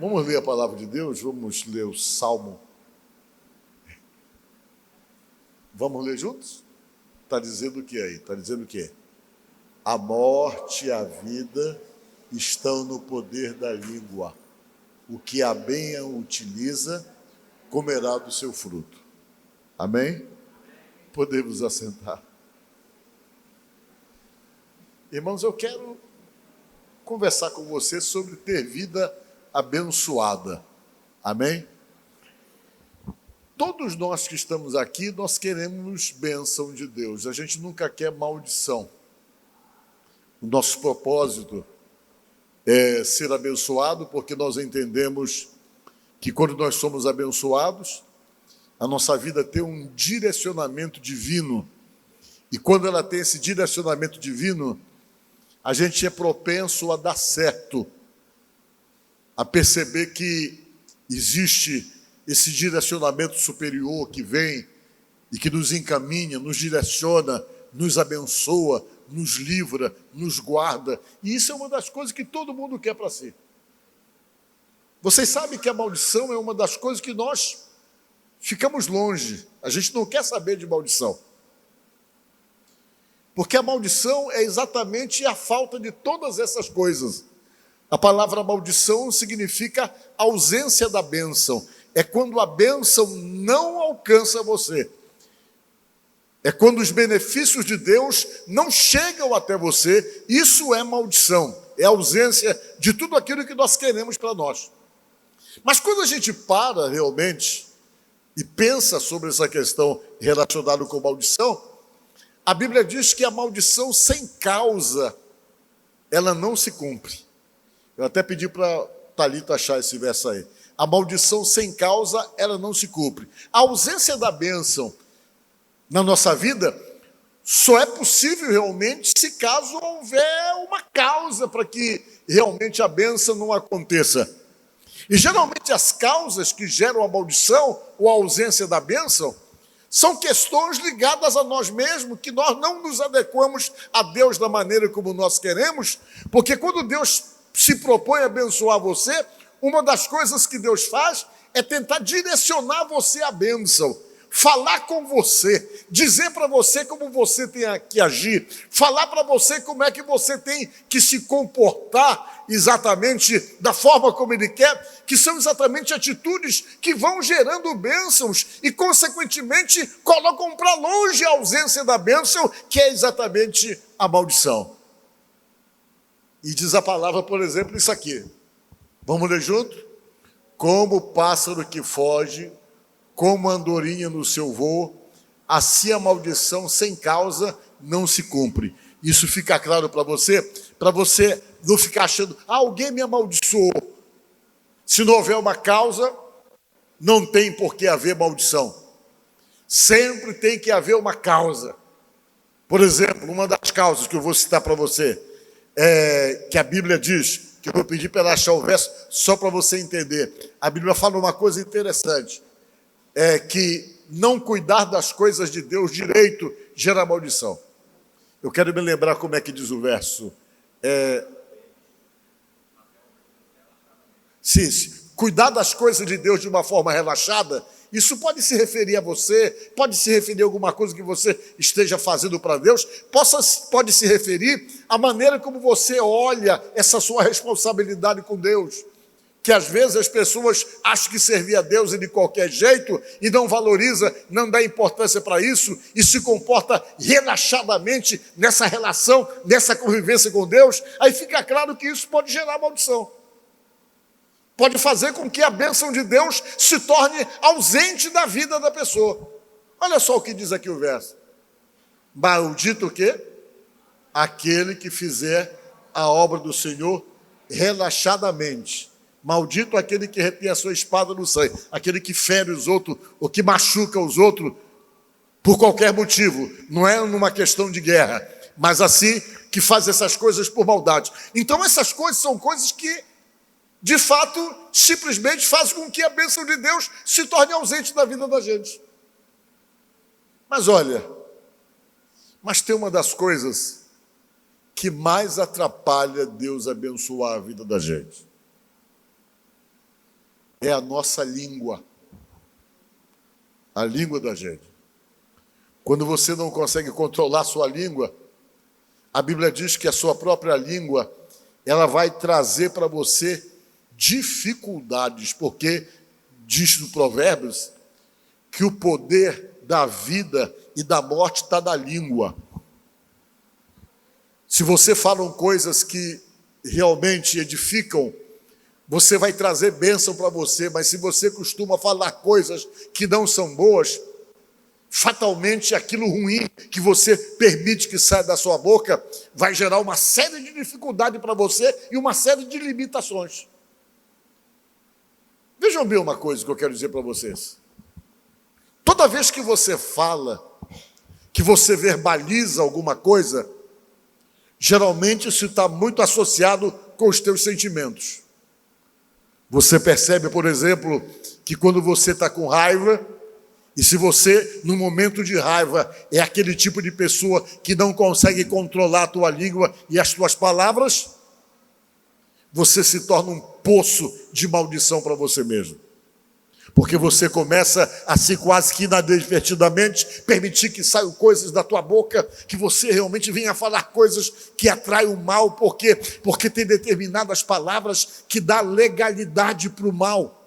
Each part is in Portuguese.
Vamos ler a palavra de Deus, vamos ler o Salmo. Vamos ler juntos? Está dizendo o que aí? Está dizendo o quê? A morte e a vida estão no poder da língua. O que a bem utiliza, comerá do seu fruto. Amém? Podemos assentar. Irmãos, eu quero conversar com você sobre ter vida abençoada. Amém? Todos nós que estamos aqui, nós queremos bênção de Deus. A gente nunca quer maldição. O nosso propósito é ser abençoado, porque nós entendemos que quando nós somos abençoados, a nossa vida tem um direcionamento divino. E quando ela tem esse direcionamento divino, a gente é propenso a dar certo, a perceber que existe esse direcionamento superior que vem e que nos encaminha, nos direciona, nos abençoa, nos livra, nos guarda. E isso é uma das coisas que todo mundo quer para si. Vocês sabem que a maldição é uma das coisas que nós ficamos longe. A gente não quer saber de maldição. Porque a maldição é exatamente a falta de todas essas coisas. A palavra maldição significa ausência da bênção. É quando a bênção não alcança você. É quando os benefícios de Deus não chegam até você. Isso é maldição. É a ausência de tudo aquilo que nós queremos para nós. Mas quando a gente para realmente e pensa sobre essa questão relacionada com maldição, a Bíblia diz que a maldição sem causa, ela não se cumpre. Eu até pedi para Thalita achar esse verso aí. A maldição sem causa, ela não se cumpre. A ausência da bênção na nossa vida só é possível realmente se caso houver uma causa para que realmente a bênção não aconteça. E geralmente as causas que geram a maldição ou a ausência da bênção são questões ligadas a nós mesmos, que nós não nos adequamos a Deus da maneira como nós queremos, porque quando Deus se propõe a abençoar você, uma das coisas que Deus faz é tentar direcionar você à bênção, falar com você, dizer para você como você tem que agir, falar para você como é que você tem que se comportar exatamente da forma como Ele quer, que são exatamente atitudes que vão gerando bênçãos e, consequentemente, colocam para longe a ausência da bênção, que é exatamente a maldição. E diz a palavra, por exemplo, isso aqui. Vamos ler junto? Como o pássaro que foge, como a andorinha no seu voo, assim a maldição sem causa não se cumpre. Isso fica claro para você não ficar achando, alguém me amaldiçoou. Se não houver uma causa, não tem por que haver maldição. Sempre tem que haver uma causa. Por exemplo, uma das causas que eu vou citar para você, que a Bíblia diz, que eu vou pedir para ela achar o verso, só para você entender. A Bíblia fala uma coisa interessante, que não cuidar das coisas de Deus direito gera maldição. Eu quero me lembrar como é que diz o verso. Sim, cuidar das coisas de Deus de uma forma relaxada, isso pode se referir a você, pode se referir a alguma coisa que você esteja fazendo para Deus, pode se referir à maneira como você olha essa sua responsabilidade com Deus. Que às vezes as pessoas acham que servir a Deus é de qualquer jeito e não valoriza, não dá importância para isso e se comporta relaxadamente nessa relação, nessa convivência com Deus, aí fica claro que isso pode gerar maldição. Pode fazer com que a bênção de Deus se torne ausente da vida da pessoa. Olha só o que diz aqui o verso. Maldito o quê? Aquele que fizer a obra do Senhor relaxadamente. Maldito aquele que retém a sua espada no sangue, aquele que fere os outros, ou que machuca os outros por qualquer motivo, não é numa questão de guerra, mas assim, que faz essas coisas por maldade. Então essas coisas são coisas que, de fato, simplesmente fazem com que a bênção de Deus se torne ausente da vida da gente. Mas olha, tem uma das coisas que mais atrapalha Deus abençoar a vida da gente. é a nossa língua. A língua da gente. Quando você não consegue controlar a sua língua, a Bíblia diz que a sua própria língua, ela vai trazer para você dificuldades, porque diz no Provérbios que o poder da vida e da morte está na língua. Se você fala coisas que realmente edificam, você vai trazer bênção para você, mas se você costuma falar coisas que não são boas, fatalmente aquilo ruim que você permite que saia da sua boca vai gerar uma série de dificuldades para você e uma série de limitações. Vejam bem uma coisa que eu quero dizer para vocês. Toda vez que você fala, que você verbaliza alguma coisa, geralmente isso está muito associado com os teus sentimentos. Você percebe, por exemplo, que quando você está com raiva, e se você, no momento de raiva, é aquele tipo de pessoa que não consegue controlar a tua língua e as tuas palavras, você se torna um poço de maldição para você mesmo. Porque você começa a se quase que inadvertidamente permitir que saiam coisas da tua boca, que você realmente venha falar coisas que atraem o mal, porque tem determinadas palavras que dão legalidade para o mal.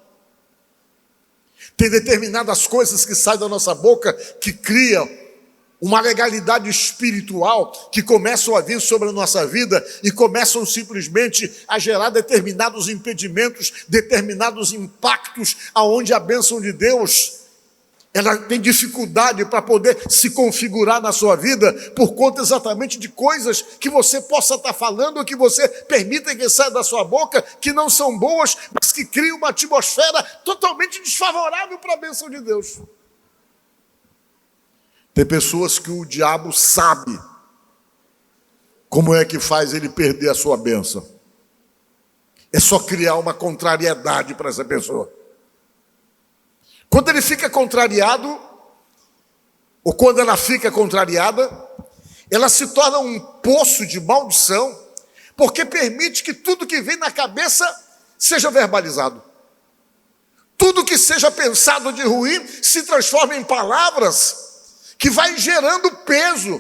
Tem determinadas coisas que saem da nossa boca que criam uma legalidade espiritual que começam a vir sobre a nossa vida e começam simplesmente a gerar determinados impedimentos, determinados impactos, aonde a bênção de Deus, ela tem dificuldade para poder se configurar na sua vida por conta exatamente de coisas que você possa estar falando, ou que você permita que saia da sua boca, que não são boas, mas que criam uma atmosfera totalmente desfavorável para a bênção de Deus. Tem pessoas que o diabo sabe como é que faz ele perder a sua bênção. É só criar uma contrariedade para essa pessoa. Quando ele fica contrariado, ou quando ela fica contrariada, ela se torna um poço de maldição, porque permite que tudo que vem na cabeça seja verbalizado. Tudo que seja pensado de ruim se transforma em palavras que vai gerando peso,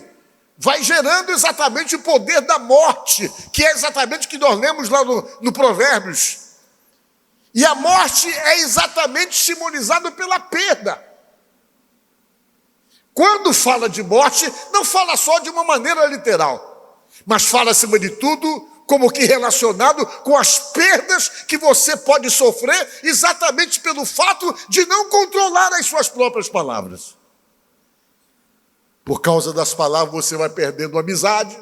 vai gerando exatamente o poder da morte, que é exatamente o que nós lemos lá no Provérbios. E a morte é exatamente simbolizada pela perda. Quando fala de morte, não fala só de uma maneira literal, mas fala, acima de tudo, como que relacionado com as perdas que você pode sofrer exatamente pelo fato de não controlar as suas próprias palavras. Por causa das palavras você vai perdendo amizade.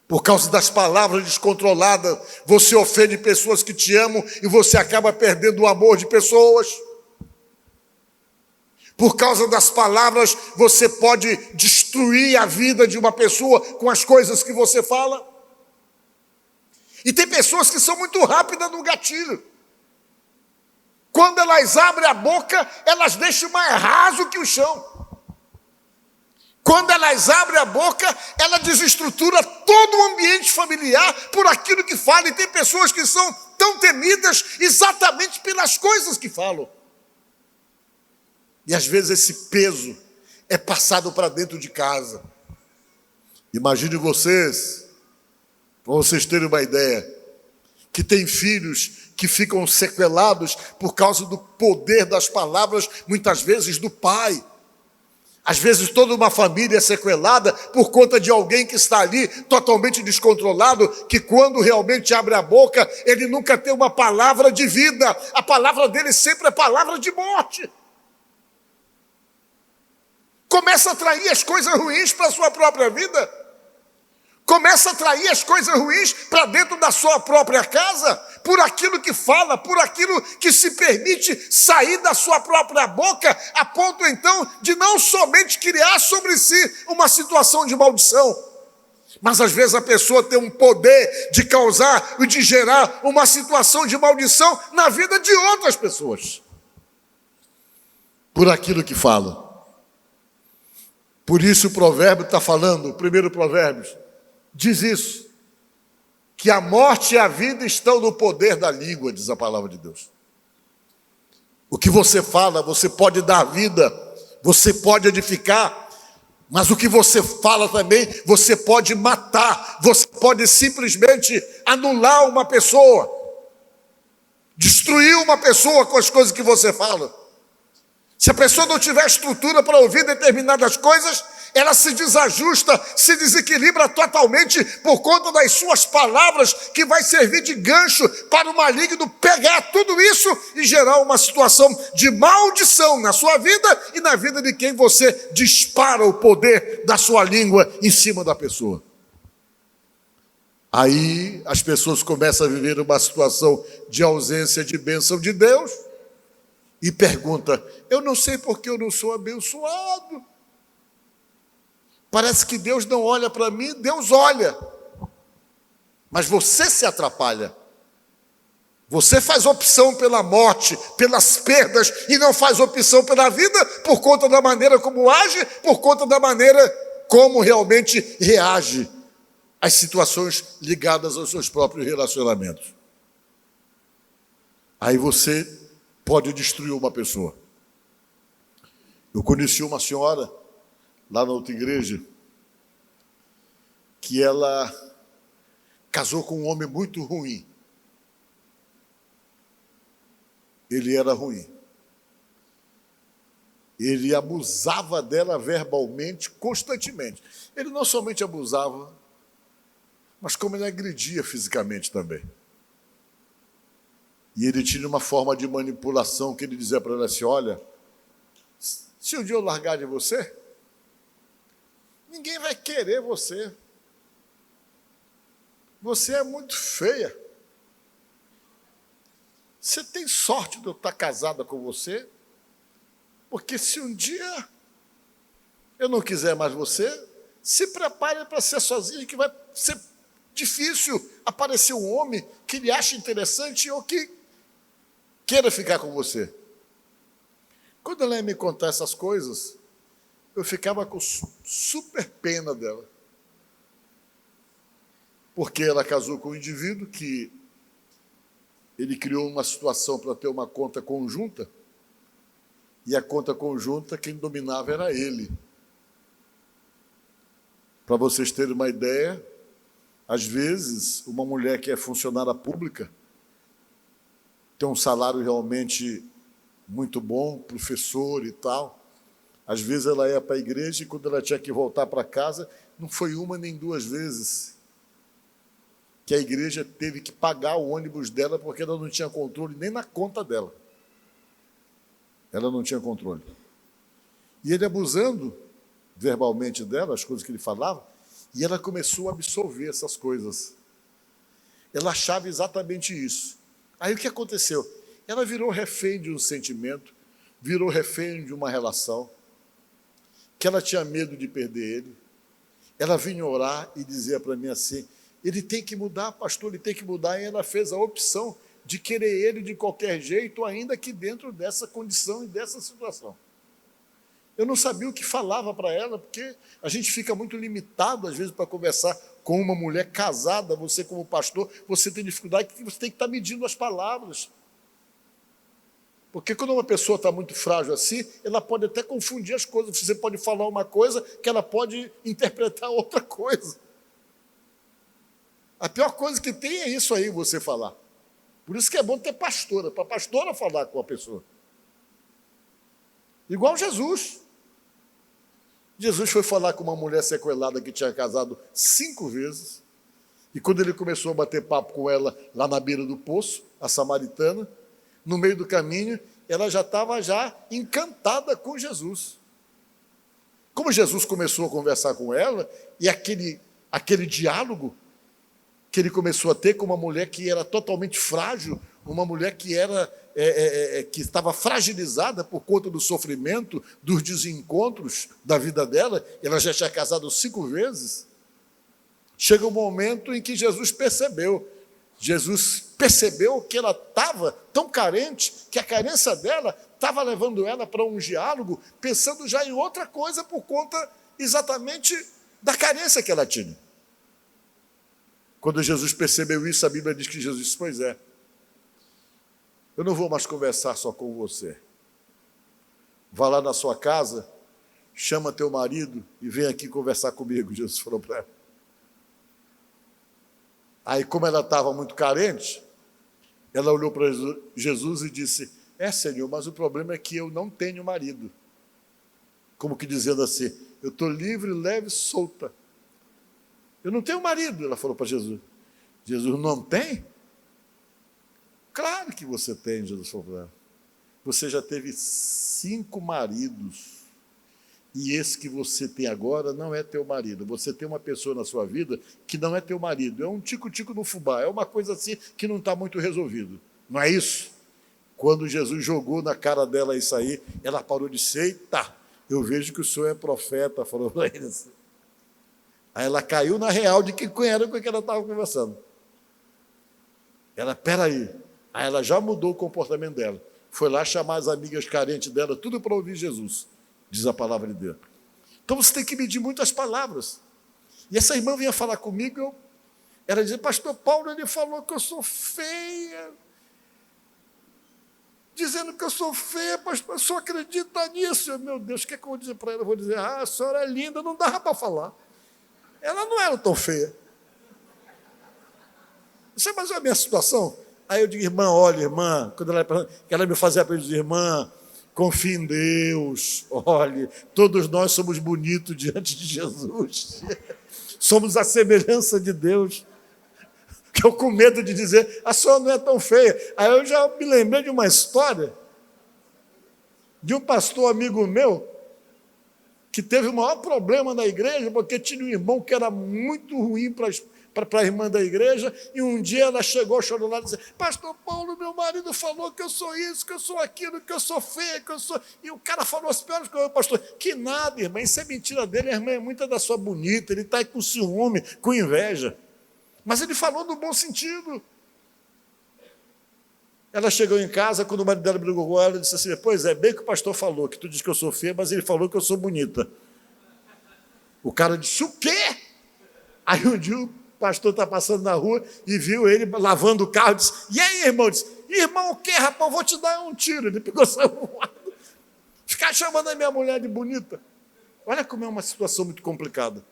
Por causa das palavras descontroladas, você ofende pessoas que te amam e você acaba perdendo o amor de pessoas. Por causa das palavras, você pode destruir a vida de uma pessoa com as coisas que você fala. E tem pessoas que são muito rápidas no gatilho. Quando elas abrem a boca, elas deixam mais raso que o chão. Quando elas abrem a boca, ela desestrutura todo o ambiente familiar por aquilo que fala. E tem pessoas que são tão temidas exatamente pelas coisas que falam. E às vezes esse peso é passado para dentro de casa. Imagine vocês, para vocês terem uma ideia, que tem filhos que ficam sequelados por causa do poder das palavras, muitas vezes do pai. Às vezes toda uma família é sequelada por conta de alguém que está ali totalmente descontrolado, que quando realmente abre a boca, ele nunca tem uma palavra de vida. A palavra dele sempre é palavra de morte. Começa a atrair as coisas ruins para a sua própria vida. Começa a atrair as coisas ruins para dentro da sua própria casa, por aquilo que fala, por aquilo que se permite sair da sua própria boca, a ponto então de não somente criar sobre si uma situação de maldição, mas às vezes a pessoa tem um poder de causar e de gerar uma situação de maldição na vida de outras pessoas, por aquilo que fala. Por isso o provérbio está falando, o primeiro provérbio, diz isso, que a morte e a vida estão no poder da língua, diz a palavra de Deus. O que você fala, você pode dar vida, você pode edificar, mas o que você fala também, você pode matar, você pode simplesmente anular uma pessoa, destruir uma pessoa com as coisas que você fala. Se a pessoa não tiver estrutura para ouvir determinadas coisas, ela se desajusta, se desequilibra totalmente por conta das suas palavras, que vai servir de gancho para o maligno pegar tudo isso e gerar uma situação de maldição na sua vida e na vida de quem você dispara o poder da sua língua em cima da pessoa. Aí as pessoas começam a viver uma situação de ausência de bênção de Deus e pergunta: eu não sei porque eu não sou abençoado. Parece que Deus não olha para mim, Deus olha. Mas você se atrapalha. Você faz opção pela morte, pelas perdas, e não faz opção pela vida por conta da maneira como age, por conta da maneira como realmente reage às situações ligadas aos seus próprios relacionamentos. Aí você pode destruir uma pessoa. Eu conheci uma senhora lá na outra igreja, que ela casou com um homem muito ruim. Ele era ruim. Ele abusava dela verbalmente, constantemente. Ele não somente abusava, mas como ele agredia fisicamente também. E ele tinha uma forma de manipulação que ele dizia para ela assim: olha, se um dia eu largar de você, ninguém vai querer você. Você é muito feia. Você tem sorte de eu estar casada com você, porque se um dia eu não quiser mais você, se prepare para ser sozinho, que vai ser difícil aparecer um homem que lhe ache interessante ou que queira ficar com você. Quando ela ia me contar essas coisas, eu ficava com super pena dela. Porque ela casou com um indivíduo que ele criou uma situação para ter uma conta conjunta, e a conta conjunta, quem dominava era ele. Para vocês terem uma ideia, às vezes, uma mulher que é funcionária pública, tem um salário realmente muito bom, professor e tal, às vezes ela ia para a igreja e quando ela tinha que voltar para casa, não foi uma nem duas vezes que a igreja teve que pagar o ônibus dela porque ela não tinha controle nem na conta dela. Ela não tinha controle. E ele abusando verbalmente dela, as coisas que ele falava, e ela começou a absorver essas coisas. Ela achava exatamente isso. Aí o que aconteceu? Ela virou refém de um sentimento, virou refém de uma relação, que ela tinha medo de perder ele. Ela vinha orar e dizia para mim assim: ele tem que mudar, pastor, ele tem que mudar. E ela fez a opção de querer ele de qualquer jeito, ainda que dentro dessa condição e dessa situação. Eu não sabia o que falava para ela, porque a gente fica muito limitado, às vezes, para conversar com uma mulher casada. Você, como pastor, você tem dificuldade, porque você tem que estar medindo as palavras. Porque quando uma pessoa está muito frágil assim, ela pode até confundir as coisas. Você pode falar uma coisa que ela pode interpretar outra coisa. A pior coisa que tem é isso aí, você falar. Por isso que é bom ter pastora, para a pastora falar com a pessoa. Igual Jesus. Jesus foi falar com uma mulher sequelada que tinha casado 5 vezes. E quando ele começou a bater papo com ela lá na beira do poço, a samaritana, no meio do caminho, ela já estava encantada com Jesus. Como Jesus começou a conversar com ela, e aquele diálogo que ele começou a ter com uma mulher que era totalmente frágil, uma mulher que que estava fragilizada por conta do sofrimento, dos desencontros da vida dela. Ela já tinha casado 5 vezes. Chega um momento em que Jesus percebeu que ela estava tão carente, que a carência dela estava levando ela para um diálogo, pensando já em outra coisa por conta exatamente da carência que ela tinha. Quando Jesus percebeu isso, a Bíblia diz que Jesus disse: pois é, eu não vou mais conversar só com você. Vá lá na sua casa, chama teu marido e vem aqui conversar comigo, Jesus falou para ela. Aí, como ela estava muito carente, ela olhou para Jesus e disse: Senhor, mas o problema é que eu não tenho marido. Como que dizendo assim: eu estou livre, leve, solta. Eu não tenho marido, ela falou para Jesus. Jesus: não tem? Claro que você tem, Jesus falou para ela. Você já teve 5 maridos. E esse que você tem agora não é teu marido. Você tem uma pessoa na sua vida que não é teu marido. É um tico-tico no fubá. É uma coisa assim que não está muito resolvido. Não é isso? Quando Jesus jogou na cara dela isso aí, ela parou de ser: eita, eu vejo que o senhor é profeta, falou para ele assim. Aí ela caiu na real de quem era com quem ela estava conversando. Ela, peraí. Aí ela já mudou o comportamento dela. Foi lá chamar as amigas carentes dela, tudo para ouvir Jesus, diz a palavra de Deus. Então você tem que medir muitas palavras. E essa irmã vinha falar comigo, ela dizia: pastor Paulo, ele falou que eu sou feia. Dizendo que eu sou feia, pastor, o senhor acredita nisso? Eu, meu Deus, o que é que eu vou dizer para ela? Eu vou dizer: a senhora é linda, não dava para falar. Ela não era tão feia. Você mas é a minha situação? Aí eu digo: irmã, olha, irmã, quando ela me fazia a pergunta, irmã, confie em Deus, olhe, todos nós somos bonitos diante de Jesus, somos a semelhança de Deus. Que eu com medo de dizer: a senhora não é tão feia. Aí eu já me lembrei de uma história de um pastor amigo meu que teve o maior problema na igreja porque tinha um irmão que era muito ruim para a irmã da igreja, e um dia ela chegou chorando lá e disse: pastor Paulo, meu marido falou que eu sou isso, que eu sou aquilo, que eu sou feia, que eu sou... E o cara falou as piores coisas. Pastor: que nada, irmã, isso é mentira dele, a irmã é muito da sua bonita, ele está aí com ciúme, com inveja. Mas ele falou no bom sentido. Ela chegou em casa, quando o marido dela brigou com ela, disse assim: pois é, bem que o pastor falou, que tu diz que eu sou feia, mas ele falou que eu sou bonita. O cara disse: o quê? Aí um dia o pastor está passando na rua e viu ele lavando o carro, disse: e aí, irmão? Disse: irmão, o quê, rapaz? Vou te dar um tiro. Ele pegou essa voado. Ficar chamando a minha mulher de bonita. Olha como é uma situação muito complicada.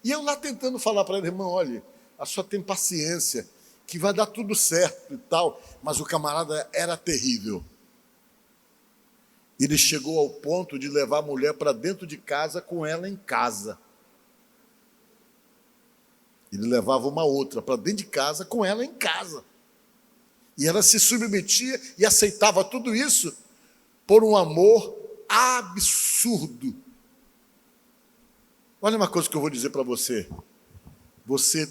E eu lá tentando falar para ele: irmão, olha, a senhora tem paciência, que vai dar tudo certo e tal. Mas o camarada era terrível. Ele chegou ao ponto de levar a mulher para dentro de casa com ela em casa. Ele levava uma outra para dentro de casa com ela em casa. E ela se submetia e aceitava tudo isso por um amor absurdo. Olha uma coisa que eu vou dizer para você. Você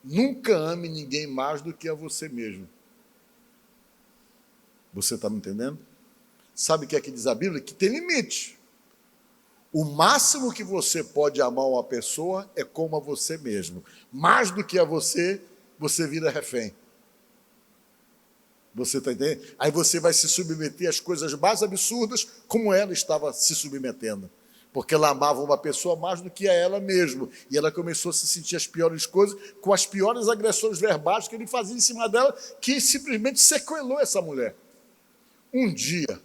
nunca ame ninguém mais do que a você mesmo. Você está me entendendo? Sabe o que é que diz a Bíblia? Que tem limite. O máximo que você pode amar uma pessoa é como a você mesmo. Mais do que a você, você vira refém. Você está entendendo? Aí você vai se submeter às coisas mais absurdas como ela estava se submetendo. Porque ela amava uma pessoa mais do que a ela mesma. E ela começou a se sentir as piores coisas, com as piores agressões verbais que ele fazia em cima dela, que simplesmente sequelou essa mulher. Um dia,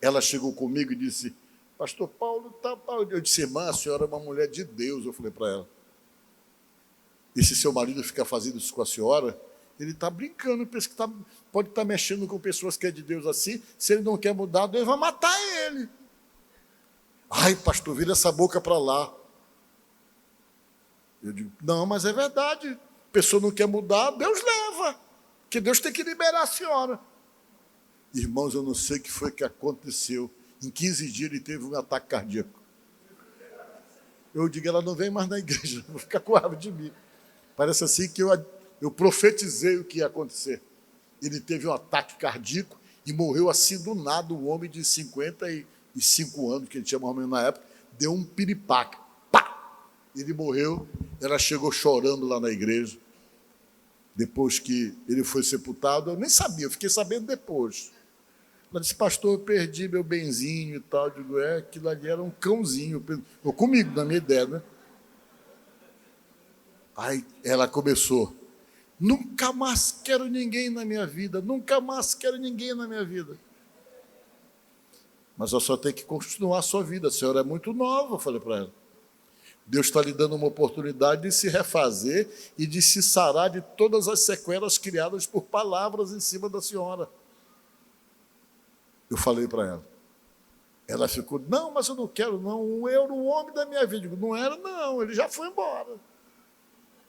ela chegou comigo e disse: pastor Paulo, tá... Eu disse: irmã, a senhora é uma mulher de Deus. Eu falei para ela: e se seu marido ficar fazendo isso com a senhora, ele está brincando, pensa que pode estar mexendo com pessoas que é de Deus assim, se ele não quer mudar, Deus vai matar ele. Ai, pastor, vira essa boca para lá. Eu digo: não, mas é verdade. A pessoa não quer mudar, Deus leva. Porque Deus tem que liberar a senhora. Irmãos, eu não sei o que foi que aconteceu. Em 15 dias ele teve um ataque cardíaco. Eu digo: ela não vem mais na igreja, vou ficar com raiva de mim. Parece assim que eu profetizei o que ia acontecer. Ele teve um ataque cardíaco e morreu assim do nada. Um homem de 55 anos, que ele tinha mais ou menos na época, deu um piripaque. Pá! Ele morreu. Ela chegou chorando lá na igreja. Depois que ele foi sepultado, eu nem sabia, eu fiquei sabendo depois. Ela disse: pastor, eu perdi meu benzinho e tal. Eu digo: aquilo ali era um cãozinho. Ou comigo, na minha ideia, né? Aí ela começou: nunca mais quero ninguém na minha vida, nunca mais quero ninguém na minha vida. Mas eu só tenho que continuar a sua vida, a senhora é muito nova, eu falei para ela. Deus está lhe dando uma oportunidade de se refazer e de se sarar de todas as sequelas criadas por palavras em cima da senhora. Eu falei para ela. Ela ficou: não, mas eu não quero, não. Eu era o homem da minha vida. Eu digo: não era, não, ele já foi embora.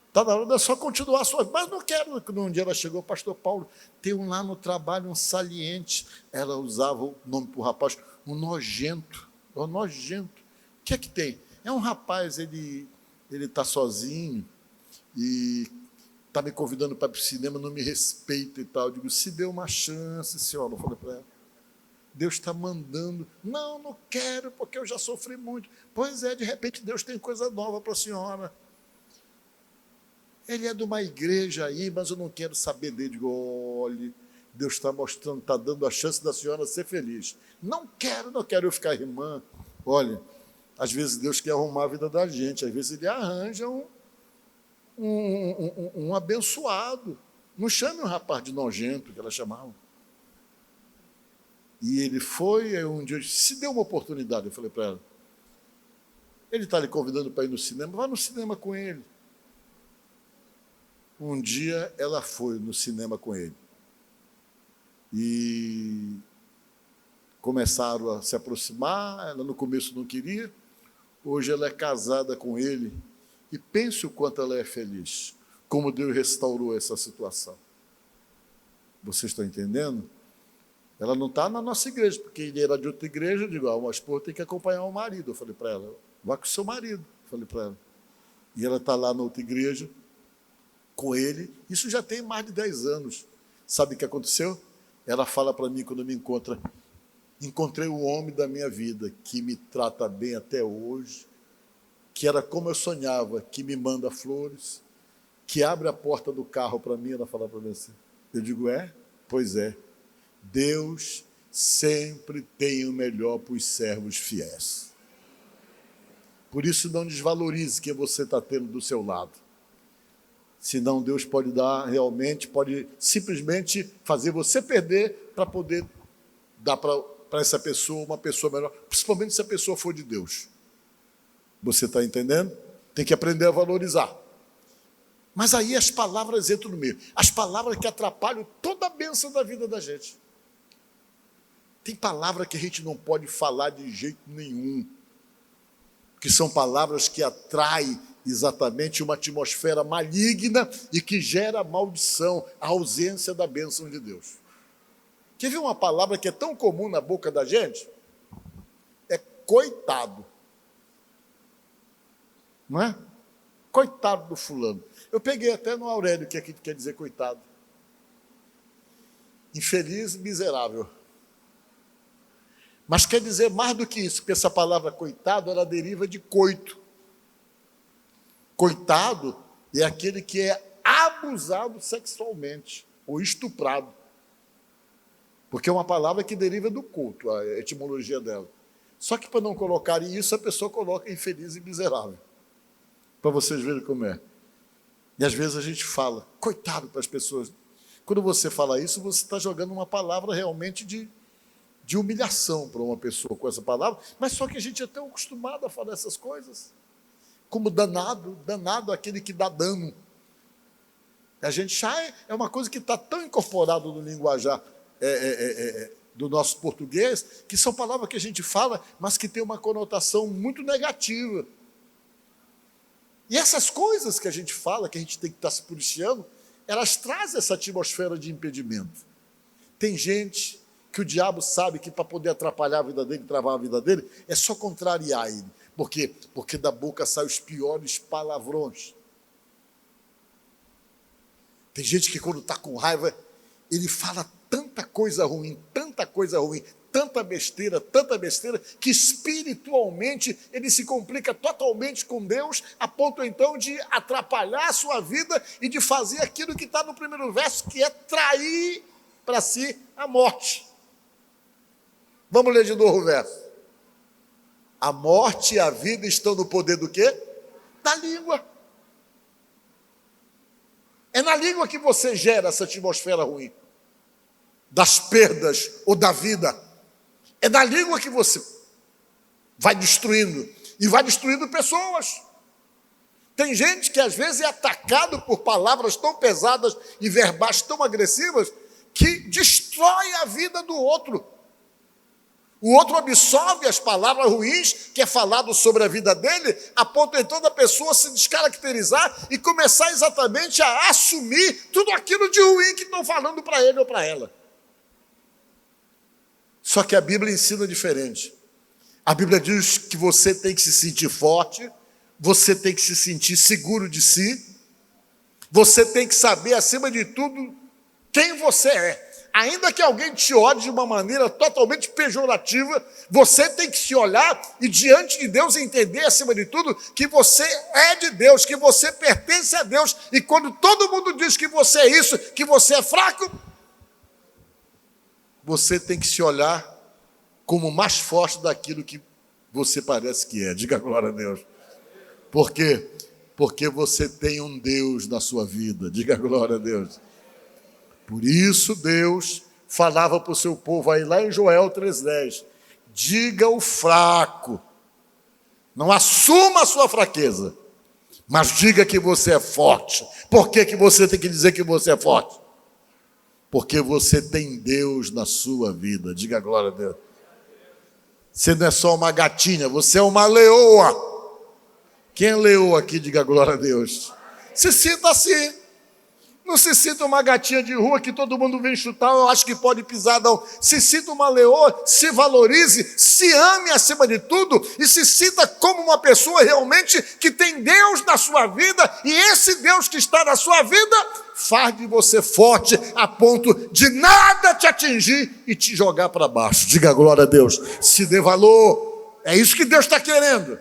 Está na hora de só continuar a sua vida. Mas não quero. Um dia ela chegou: pastor Paulo, tem um lá no trabalho, um saliente. Ela usava o nome para o rapaz, um nojento. Um nojento. O que é que tem? É um rapaz, ele está sozinho e está me convidando para ir para o cinema, não me respeita e tal. Eu digo: se dê uma chance, senhora. Eu falei para ela. Deus está mandando. Não, não quero, porque eu já sofri muito. Pois é, de repente Deus tem coisa nova para a senhora. Ele é de uma igreja aí, mas eu não quero saber dele. Digo: olhe, Deus está mostrando, está dando a chance da senhora ser feliz. Não quero eu ficar irmã. Olha, às vezes Deus quer arrumar a vida da gente, às vezes Ele arranja um abençoado. Não chame um rapaz de nojento, que ela chamava. E ele foi, aí um dia, se deu uma oportunidade, eu falei para ela, ele está lhe convidando para ir no cinema, vá no cinema com ele. Um dia ela foi no cinema com ele. E começaram a se aproximar, ela no começo não queria, hoje ela é casada com ele, e pense o quanto ela é feliz, como Deus restaurou essa situação. Vocês estão entendendo? Ela não está na nossa igreja, porque ele era de outra igreja. Eu digo: uma esposa tem que acompanhar o marido. Eu falei para ela: vá com o seu marido. Eu falei para ela. E ela está lá na outra igreja, com ele. Isso já tem mais de 10 anos. Sabe o que aconteceu? Ela fala para mim quando me encontra: encontrei o homem da minha vida, que me trata bem até hoje, que era como eu sonhava, que me manda flores, que abre a porta do carro para mim. Ela fala para mim assim. Eu digo: é? Pois é. Deus sempre tem o melhor para os servos fiéis. Por isso, não desvalorize quem você está tendo do seu lado. Senão Deus pode dar realmente, pode simplesmente fazer você perder para poder dar para essa pessoa uma pessoa melhor, principalmente se a pessoa for de Deus. Você está entendendo? Tem que aprender a valorizar. Mas aí as palavras entram no meio. As palavras que atrapalham toda a bênção da vida da gente. Tem palavra que a gente não pode falar de jeito nenhum, que são palavras que atraem exatamente uma atmosfera maligna e que gera maldição, a ausência da bênção de Deus. Quer ver uma palavra que é tão comum na boca da gente? É coitado. Não é? Coitado do fulano. Eu peguei até no Aurélio, que aqui quer dizer coitado. Infeliz e miserável. Mas quer dizer mais do que isso, porque essa palavra coitado, ela deriva de coito. Coitado é aquele que é abusado sexualmente, ou estuprado. Porque é uma palavra que deriva do culto, a etimologia dela. Só que para não colocarem isso, a pessoa coloca infeliz e miserável. Para vocês verem como é. E às vezes a gente fala, coitado para as pessoas. Quando você fala isso, você está jogando uma palavra realmente de humilhação para uma pessoa com essa palavra, mas só que a gente é tão acostumado a falar essas coisas, como danado aquele que dá dano. A gente já é uma coisa que está tão incorporado no linguajar do nosso português, que são palavras que a gente fala, mas que tem uma conotação muito negativa. E essas coisas que a gente fala, que a gente tem que estar se policiando, elas trazem essa atmosfera de impedimento. Tem gente que o diabo sabe que para poder atrapalhar a vida dele, travar a vida dele, é só contrariar ele. Por quê? Porque da boca saem os piores palavrões. Tem gente que quando está com raiva, ele fala tanta coisa ruim, tanta besteira, que espiritualmente ele se complica totalmente com Deus, a ponto então de atrapalhar a sua vida e de fazer aquilo que está no primeiro verso, que é trair para si a morte. Vamos ler de novo o verso. A morte e a vida estão no poder do quê? Da língua. É na língua que você gera essa atmosfera ruim, das perdas ou da vida. É na língua que você vai destruindo, e vai destruindo pessoas. Tem gente que às vezes é atacado por palavras tão pesadas e verbais tão agressivas que destrói a vida do outro. O outro absorve as palavras ruins que é falado sobre a vida dele, a ponto então da pessoa se descaracterizar e começar exatamente a assumir tudo aquilo de ruim que estão falando para ele ou para ela. Só que a Bíblia ensina diferente. A Bíblia diz que você tem que se sentir forte, você tem que se sentir seguro de si, você tem que saber, acima de tudo, quem você é. Ainda que alguém te olhe de uma maneira totalmente pejorativa, você tem que se olhar e diante de Deus entender, acima de tudo, que você é de Deus, que você pertence a Deus. E quando todo mundo diz que você é isso, que você é fraco, você tem que se olhar como mais forte daquilo que você parece que é. Diga glória a Deus. Por quê? Porque você tem um Deus na sua vida. Diga glória a Deus. Por isso Deus falava para o seu povo aí lá em Joel 3,10. Diga o fraco. Não assuma a sua fraqueza, mas diga que você é forte. Por que você tem que dizer que você é forte? Porque você tem Deus na sua vida. Diga glória a Deus. Você não é só uma gatinha, você é uma leoa. Quem é leoa aqui, diga glória a Deus. Se sinta assim. Não se sinta uma gatinha de rua que todo mundo vem chutar, eu acho que pode pisar, não. Se sinta uma leoa, se valorize, se ame acima de tudo e se sinta como uma pessoa realmente que tem Deus na sua vida, e esse Deus que está na sua vida faz de você forte a ponto de nada te atingir e te jogar para baixo. Diga glória a Deus. Se dê valor. É isso que Deus está querendo.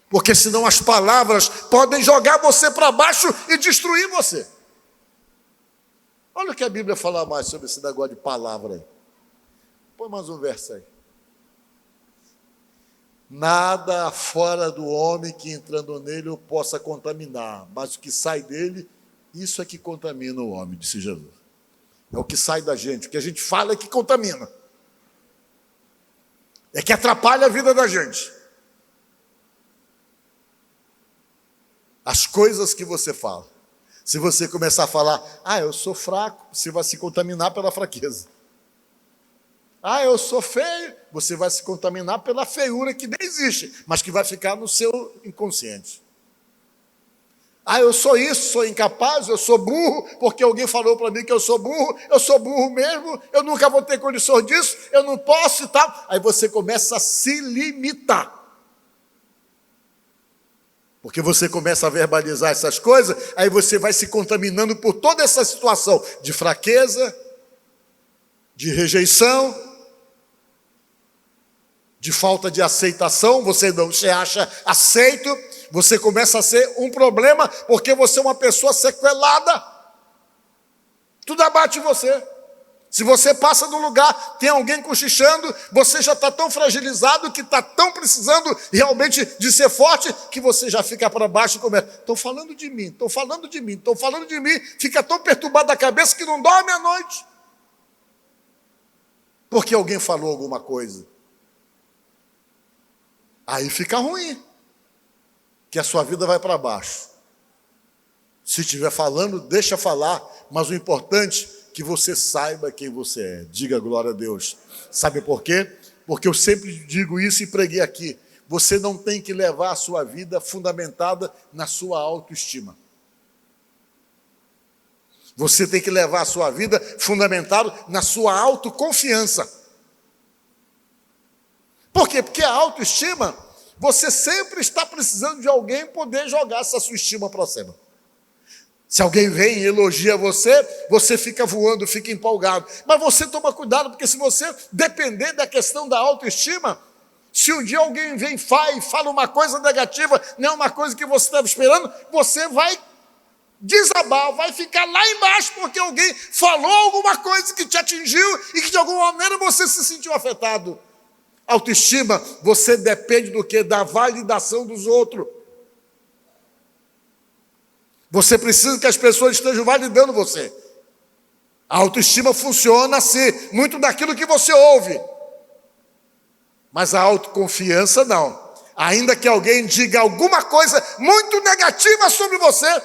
Porque senão as palavras podem jogar você para baixo e destruir você. Olha o que a Bíblia fala mais sobre esse negócio de palavra aí. Põe mais um verso aí. Nada fora do homem que entrando nele o possa contaminar, mas o que sai dele, isso é que contamina o homem, disse Jesus. É o que sai da gente, o que a gente fala é que contamina. É que atrapalha a vida da gente. As coisas que você fala. Se você começar a falar, eu sou fraco, você vai se contaminar pela fraqueza. Eu sou feio, você vai se contaminar pela feiura que nem existe, mas que vai ficar no seu inconsciente. Eu sou isso, sou incapaz, eu sou burro, porque alguém falou para mim que eu sou burro mesmo, eu nunca vou ter condições disso, eu não posso e tal. Aí você começa a se limitar. Porque você começa a verbalizar essas coisas, aí você vai se contaminando por toda essa situação de fraqueza, de rejeição, de falta de aceitação, você não se acha aceito, você começa a ser um problema, porque você é uma pessoa sequelada, tudo abate em você. Se você passa num lugar, tem alguém cochichando, você já está tão fragilizado, que está tão precisando realmente de ser forte, que você já fica para baixo e começa, estão falando de mim, fica tão perturbado da cabeça que não dorme à noite. Porque alguém falou alguma coisa. Aí fica ruim, que a sua vida vai para baixo. Se estiver falando, deixa falar, mas o importante é que você saiba quem você é. Diga glória a Deus. Sabe por quê? Porque eu sempre digo isso e preguei aqui. Você não tem que levar a sua vida fundamentada na sua autoestima. Você tem que levar a sua vida fundamentada na sua autoconfiança. Por quê? Porque a autoestima, você sempre está precisando de alguém poder jogar essa sua estima para cima. Se alguém vem e elogia você, você fica voando, fica empolgado. Mas você toma cuidado, porque se você depender da questão da autoestima, se um dia alguém vem e fala uma coisa negativa, não é uma coisa que você estava esperando, você vai desabar, vai ficar lá embaixo, porque alguém falou alguma coisa que te atingiu e que de alguma maneira você se sentiu afetado. Autoestima, você depende do quê? Da validação dos outros. Você precisa que as pessoas estejam validando você. A autoestima funciona assim, muito daquilo que você ouve. Mas a autoconfiança não. Ainda que alguém diga alguma coisa muito negativa sobre você,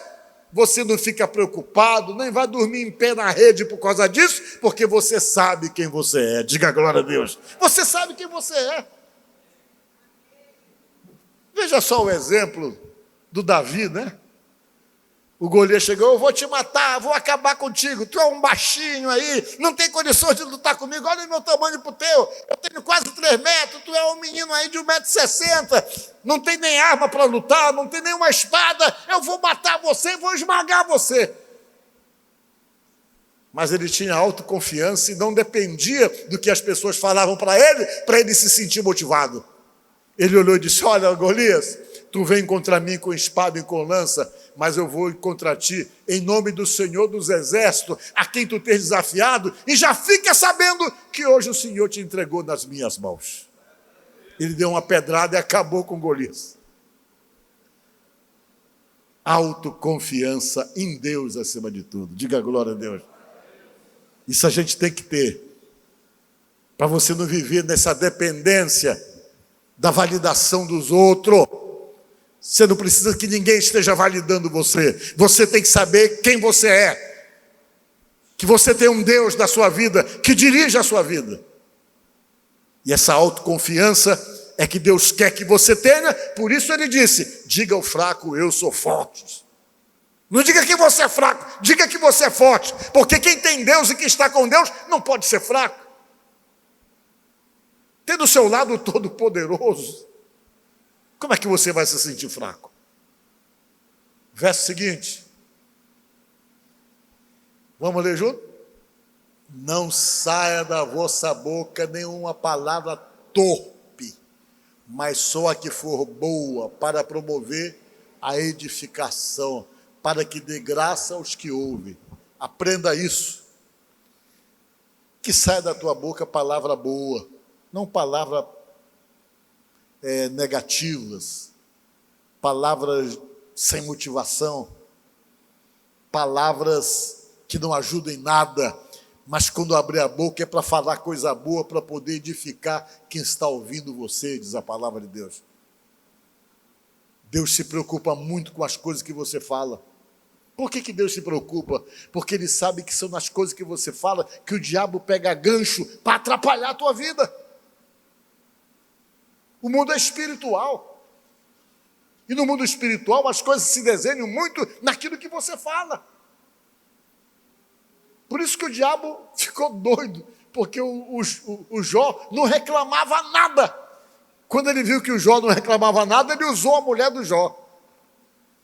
você não fica preocupado, nem vai dormir em pé na rede por causa disso, porque você sabe quem você é. Diga glória a Deus. Você sabe quem você é. Veja só o exemplo do Davi, né? O Golias chegou: eu vou te matar, vou acabar contigo, tu é um baixinho aí, não tem condições de lutar comigo, olha o meu tamanho pro teu, eu tenho quase 3 metros, tu é um menino aí de 1,60 m, não tem nem arma para lutar, não tem nenhuma espada, eu vou matar você, vou esmagar você. Mas ele tinha autoconfiança e não dependia do que as pessoas falavam para ele se sentir motivado. Ele olhou e disse: olha, Golias, tu vem contra mim com espada e com lança, mas eu vou contra ti em nome do Senhor dos Exércitos, a quem tu tens desafiado, e já fica sabendo que hoje o Senhor te entregou nas minhas mãos. Ele deu uma pedrada e acabou com Golias. Autoconfiança em Deus acima de tudo. Diga glória a Deus. Isso a gente tem que ter, para você não viver nessa dependência da validação dos outros. Você não precisa que ninguém esteja validando você. Você tem que saber quem você é. Que você tem um Deus na sua vida que dirige a sua vida. E essa autoconfiança é que Deus quer que você tenha. Por isso ele disse: diga ao fraco, eu sou forte. Não diga que você é fraco, diga que você é forte. Porque quem tem Deus e que está com Deus não pode ser fraco. Tem do seu lado o Todo-Poderoso. Como é que você vai se sentir fraco? Verso seguinte. Vamos ler junto? Não saia da vossa boca nenhuma palavra torpe, mas só a que for boa, para promover a edificação, para que dê graça aos que ouvem. Aprenda isso. Que saia da tua boca palavra boa, não palavra negativas, palavras sem motivação, palavras que não ajudam em nada, mas quando abrir a boca é para falar coisa boa, para poder edificar quem está ouvindo você, diz a palavra de Deus. Deus se preocupa muito com as coisas que você fala. Por que Deus se preocupa? Porque Ele sabe que são nas coisas que você fala que o diabo pega gancho para atrapalhar a tua vida. O mundo é espiritual. E no mundo espiritual as coisas se desenham muito naquilo que você fala. Por isso que o diabo ficou doido, porque o Jó não reclamava nada. Quando ele viu que o Jó não reclamava nada, ele usou a mulher do Jó.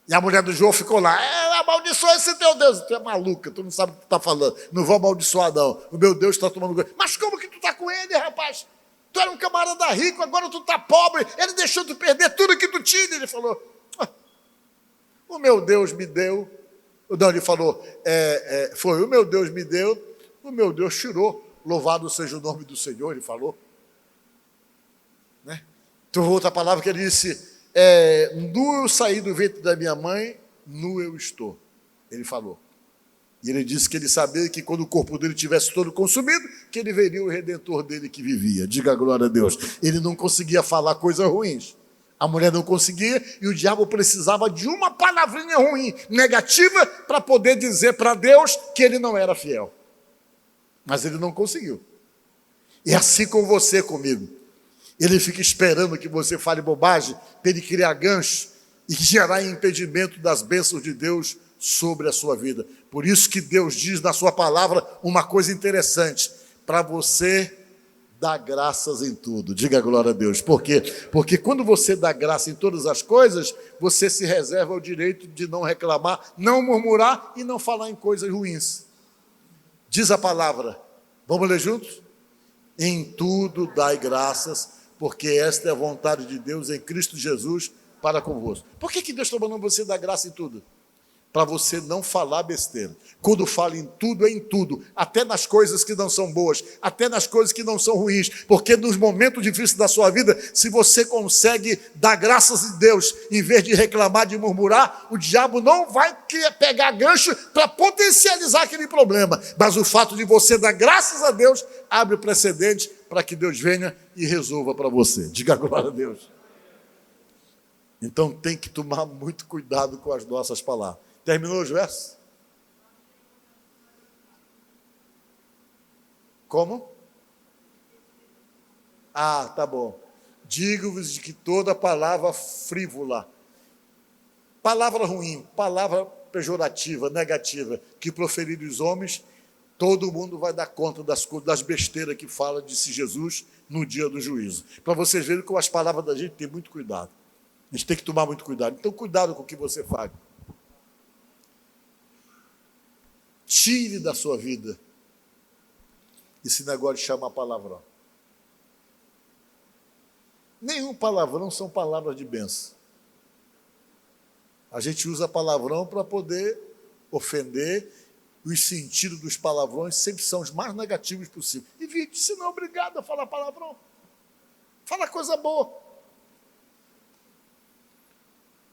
E a mulher do Jó ficou lá: amaldiçoa esse teu Deus. Tu é maluca, tu não sabe o que tu está falando. Não vou amaldiçoar não, o meu Deus está tomando coisa. Mas como que tu está com ele, rapaz? Tu era um camarada rico, agora tu está pobre, ele deixou tu perder tudo que tu tinha. Ele falou: o meu Deus me deu. Não, ele falou, foi o meu Deus me deu, o meu Deus tirou. Louvado seja o nome do Senhor, ele falou. Né? Então, outra palavra que ele disse, nu eu saí do ventre da minha mãe, nu eu estou. Ele falou. E ele disse que ele sabia que quando o corpo dele tivesse todo consumido, que ele veria o Redentor dele que vivia. Diga glória a Deus. Ele não conseguia falar coisas ruins. A mulher não conseguia e o diabo precisava de uma palavrinha ruim, negativa, para poder dizer para Deus que ele não era fiel. Mas ele não conseguiu. E assim com você, comigo. Ele fica esperando que você fale bobagem para ele criar gancho e gerar impedimento das bênçãos de Deus sobre a sua vida. Por isso que Deus diz na sua palavra uma coisa interessante: para você dar graças em tudo. Diga glória a Deus. Por quê? Porque quando você dá graça em todas as coisas, você se reserva o direito de não reclamar, não murmurar e não falar em coisas ruins. Diz a palavra, vamos ler juntos? Em tudo dai graças, porque esta é a vontade de Deus em Cristo Jesus para convosco. Por que Deus está mandando você dar graça em tudo? para você não falar besteira. Quando fala em tudo, é em tudo, até nas coisas que não são boas, até nas coisas que não são ruins, porque nos momentos difíceis da sua vida, se você consegue dar graças a Deus, em vez de reclamar, de murmurar, o diabo não vai pegar gancho para potencializar aquele problema, mas o fato de você dar graças a Deus, abre o precedente para que Deus venha e resolva para você. Diga glória a Deus. Então tem que tomar muito cuidado com as nossas palavras. Terminou os versos? Como? Ah, tá bom. Digo-vos de que toda palavra frívola, palavra ruim, palavra pejorativa, negativa, que proferir os homens, todo mundo vai dar conta das besteiras que fala, disse Jesus, no dia do juízo. Para vocês verem que as palavras da gente tem muito cuidado. A gente tem que tomar muito cuidado. Então, cuidado com o que você faz. Tire da sua vida esse negócio de chamar palavrão. Nenhum palavrão são palavras de bênção. A gente usa palavrão para poder ofender. Os sentidos dos palavrões sempre são os mais negativos possíveis. Evite, se não é obrigado a falar palavrão. Fala coisa boa.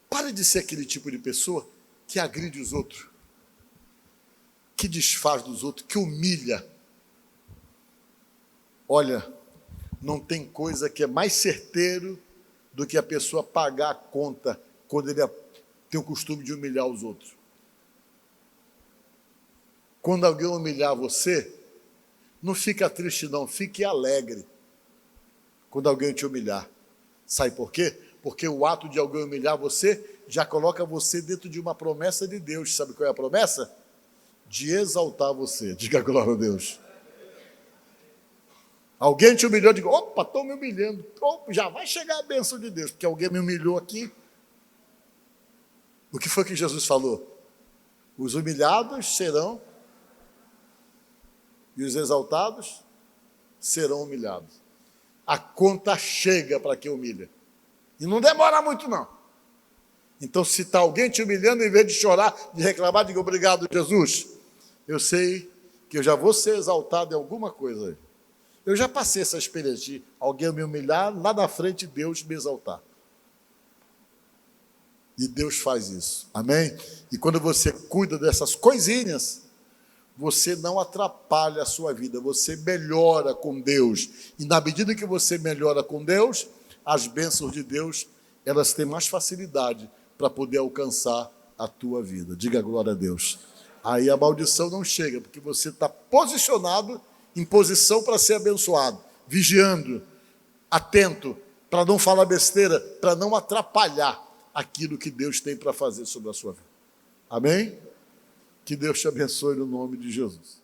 Pare de ser aquele tipo de pessoa que agride os outros, que desfaz dos outros, que humilha. Olha, não tem coisa que é mais certeiro do que a pessoa pagar a conta quando ele tem o costume de humilhar os outros. Quando alguém humilhar você, não fica triste não, fique alegre quando alguém te humilhar. Sabe por quê? Porque o ato de alguém humilhar você já coloca você dentro de uma promessa de Deus. Sabe qual é a promessa? De exaltar você. Diga glória a Deus. Alguém te humilhou, diga, opa, estou me humilhando. Opa, já vai chegar a bênção de Deus, porque alguém me humilhou aqui. O que foi que Jesus falou? Os humilhados serão e os exaltados serão humilhados. A conta chega para quem humilha. E não demora muito, não. Então, se está alguém te humilhando, em vez de chorar, de reclamar, diga, obrigado, Jesus. Eu sei que eu já vou ser exaltado em alguma coisa aí. Eu já passei essa experiência de alguém me humilhar, lá na frente Deus me exaltar. E Deus faz isso. Amém? E quando você cuida dessas coisinhas, você não atrapalha a sua vida, você melhora com Deus. E na medida que você melhora com Deus, as bênçãos de Deus, elas têm mais facilidade para poder alcançar a tua vida. Diga glória a Deus. Aí a maldição não chega, porque você está posicionado em posição para ser abençoado, vigiando, atento, para não falar besteira, para não atrapalhar aquilo que Deus tem para fazer sobre a sua vida. Amém? Que Deus te abençoe no nome de Jesus.